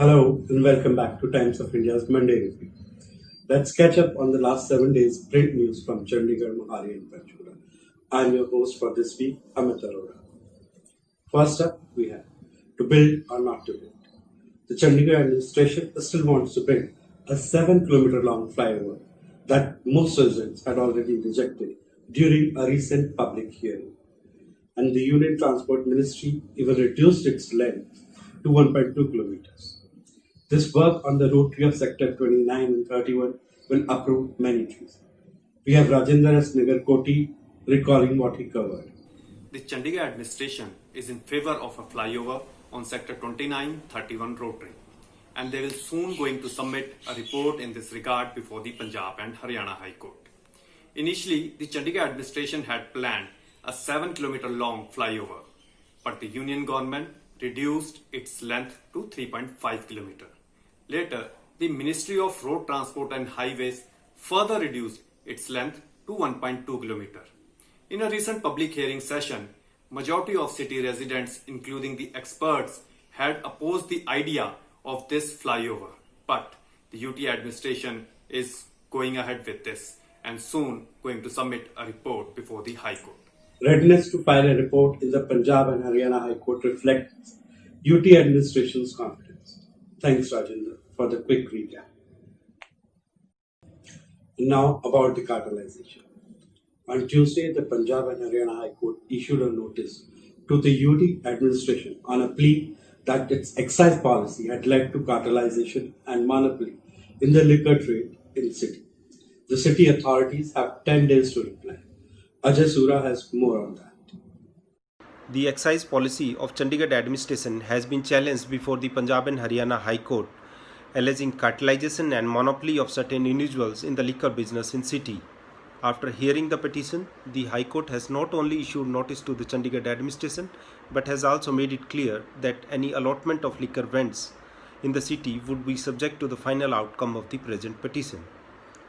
Hello and welcome back to Times of India's Monday Review. Let's catch up on the last 7 days print news from Chandigarh, Mohali and Panchkula. I'm your host for this week, Amit Arora. First up, we have to build or not to build. The Chandigarh administration still wants to build a 7-kilometer long flyover that most residents had already rejected during a recent public hearing. And the Union Transport Ministry even reduced its length to 1.2 kilometers. This work on the road tree of Sector 29 and 31 will uproot many trees. We have Rajendra S. Nagarkoti recalling what he covered. The Chandigarh administration is in favor of a flyover on Sector 29-31 road tree, and they will soon going to submit a report in this regard before the Punjab and Haryana High Court. Initially, the Chandigarh administration had planned a 7-kilometer long flyover, but the union government reduced its length to 3.5 kilometer. Later, the Ministry of Road Transport and Highways further reduced its length to 1.2 km. In a recent public hearing session, majority of city residents, including the experts, had opposed the idea of this flyover. But the UT administration is going ahead with this and soon going to submit a report before the High Court. Readiness to file a report in the Punjab and Haryana High Court reflects UT administration's confidence. Thanks, Rajendra, for the quick recap. Now about the cartelization. On Tuesday, the Punjab and Haryana High Court issued a notice to the UT administration on a plea that its excise policy had led to cartelization and monopoly in the liquor trade in the city. The city authorities have 10 days to reply. Ajay Sura has more on that. The excise policy of Chandigarh administration has been challenged before the Punjab and Haryana High Court, alleging cartelization and monopoly of certain individuals in the liquor business in city. After hearing the petition, the High Court has not only issued notice to the Chandigarh administration but has also made it clear that any allotment of liquor vends in the city would be subject to the final outcome of the present petition.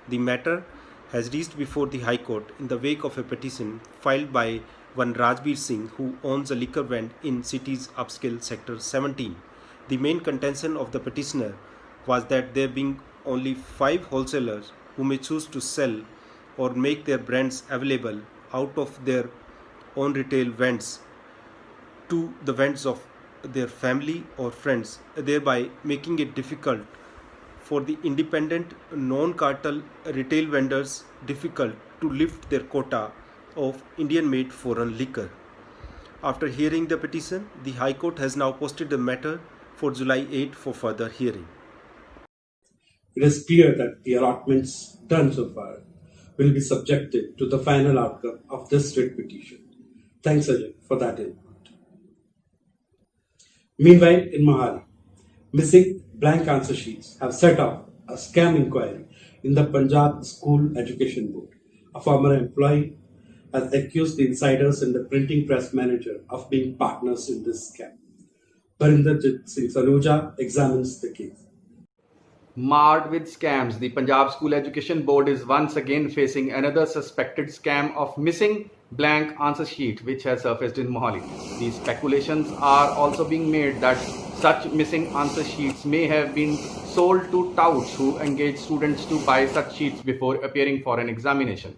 The matter has reached before the High Court in the wake of a petition filed by one Rajbir Singh, who owns a liquor vend in city's upscale sector 17. The main contention of the petitioner was that there being only 5 wholesalers who may choose to sell or make their brands available out of their own retail vends to the vends of their family or friends, thereby making it difficult for the independent non-cartel retail vendors difficult to lift their quota of Indian-made foreign liquor. After hearing the petition, the High Court has now posted the matter for July 8 for further hearing. It is clear that the allotments done so far will be subjected to the final outcome of this writ petition. Thanks, Ajay, for that input. Meanwhile, in Mohali, missing blank answer sheets have set off a scam inquiry in the Punjab School Education Board. A former employee has accused the insiders and the printing press manager of being partners in this scam. Parinderjit Singh Saluja examines the case. Marred with scams, the Punjab School Education Board is once again facing another suspected scam of missing blank answer sheet which has surfaced in Mohali. These speculations are also being made that such missing answer sheets may have been sold to touts who engage students to buy such sheets before appearing for an examination.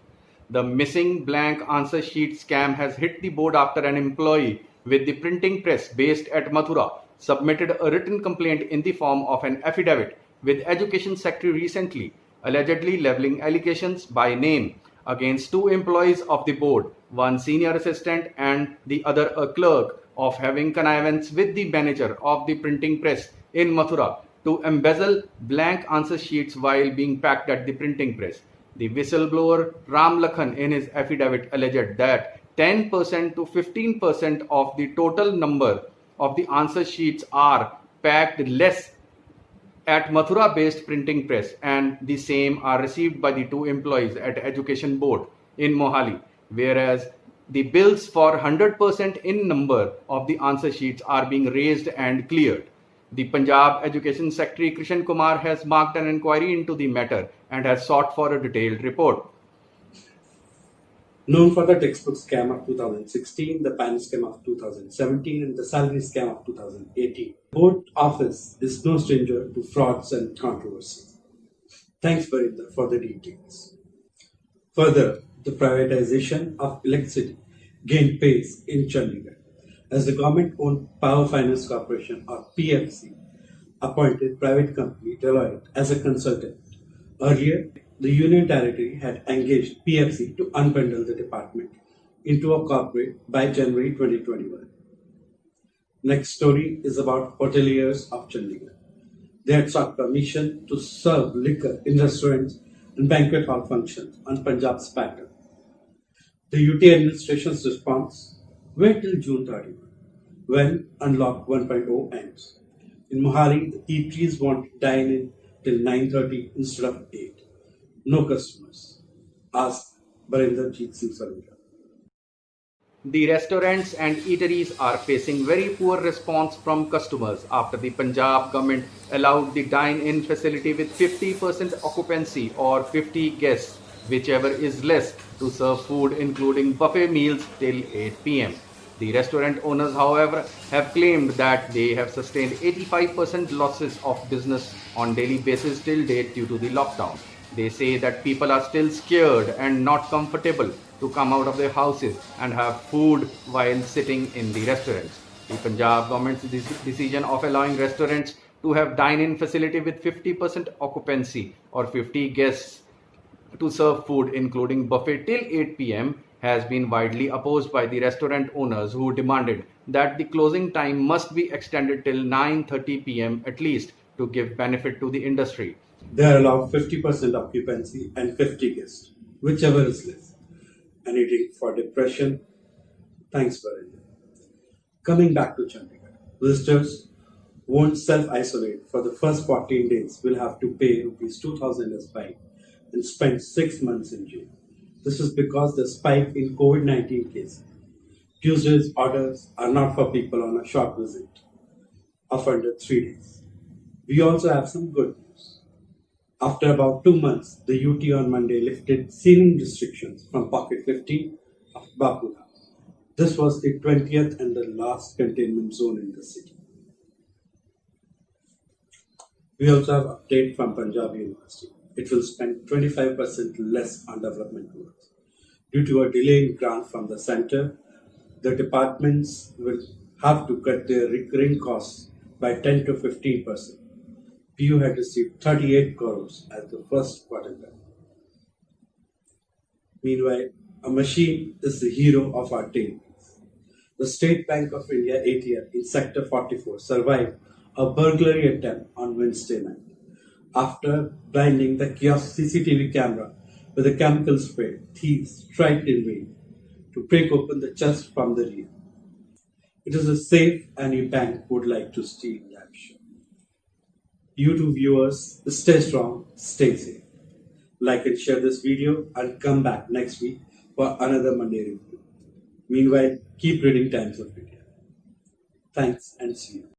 The missing blank answer sheet scam has hit the board after an employee with the printing press based at Mathura submitted a written complaint in the form of an affidavit with Education Secretary recently, allegedly levelling allegations by name against 2 employees of the board, one senior assistant and the other a clerk, of having connivance with the manager of the printing press in Mathura to embezzle blank answer sheets while being packed at the printing press. The whistleblower Ram Lakhan in his affidavit alleged that 10% to 15% of the total number of the answer sheets are packed less at Mathura-based printing press, and the same are received by the 2 employees at Education Board in Mohali, whereas the bills for 100% in number of the answer sheets are being raised and cleared. The Punjab Education Secretary Krishan Kumar has marked an inquiry into the matter and has sought for a detailed report. Known for the textbook scam of 2016, the PAN scam of 2017, and the salary scam of 2018. The board office is no stranger to frauds and controversies. Thanks, Barinder, for the details. Further, the privatization of electricity gained pace in Chandigarh as the government-owned Power Finance Corporation, or PFC, appointed private company Deloitte as a consultant. Earlier, the Union Territory had engaged PFC to unbundle the department into a corporate by January 2021. Next story is about hoteliers of Chandigarh. They had sought permission to serve liquor in restaurants and banquet hall functions on Punjab's pattern. The UT administration's response: wait till June 31, when Unlock 1.0 ends. In Mohali, the eateries want to dine in till 9:30 instead of 8. No customers. Ask Barinder Jeet Singh Saluja. The restaurants and eateries are facing very poor response from customers after the Punjab government allowed the dine-in facility with 50% occupancy or 50 guests, whichever is less, to serve food including buffet meals till 8 p.m. The restaurant owners, however, have claimed that they have sustained 85% losses of business on daily basis till date due to the lockdown. They say that people are still scared and not comfortable to come out of their houses and have food while sitting in the restaurants. The Punjab government's decision of allowing restaurants to have dine-in facility with 50% occupancy or 50 guests to serve food including buffet till 8 p.m. has been widely opposed by the restaurant owners, who demanded that the closing time must be extended till 9:30 p.m. at least to give benefit to the industry. They are allowed 50% occupancy and 50 guests, whichever is less. Anything for depression? Thanks, Barinder. Coming back to Chandigarh, visitors won't self-isolate for the first 14 days will have to pay rupees 2,000 as fine and spend 6 months in jail. This is because the spike in COVID-19 cases. Tuesday's orders are not for people on a short visit of under 3 days. We also have some good news. After about 2 months, the UT on Monday lifted sealing restrictions from Pocket 15 of Bapuda. This was the 20th and the last containment zone in the city. We also have an update from Punjab University. It will spend 25% less on development works. Due to a delay in grant from the center, the departments will have to cut their recurring costs by 10 to 15%. PU had received 38 crores as the first quarterback. Meanwhile, a machine is the hero of our tailways. The State Bank of India ATM in Sector 44 survived a burglary attempt on Wednesday night after blinding the kiosk CCTV camera with a chemical spray. Thieves tried in vain to break open the chest from the rear. It is a safe any bank would like to steal, I'm sure. You two viewers, stay strong, stay safe. Like and share this video and come back next week for another Monday review. Meanwhile, keep reading Times of India. Thanks and see you.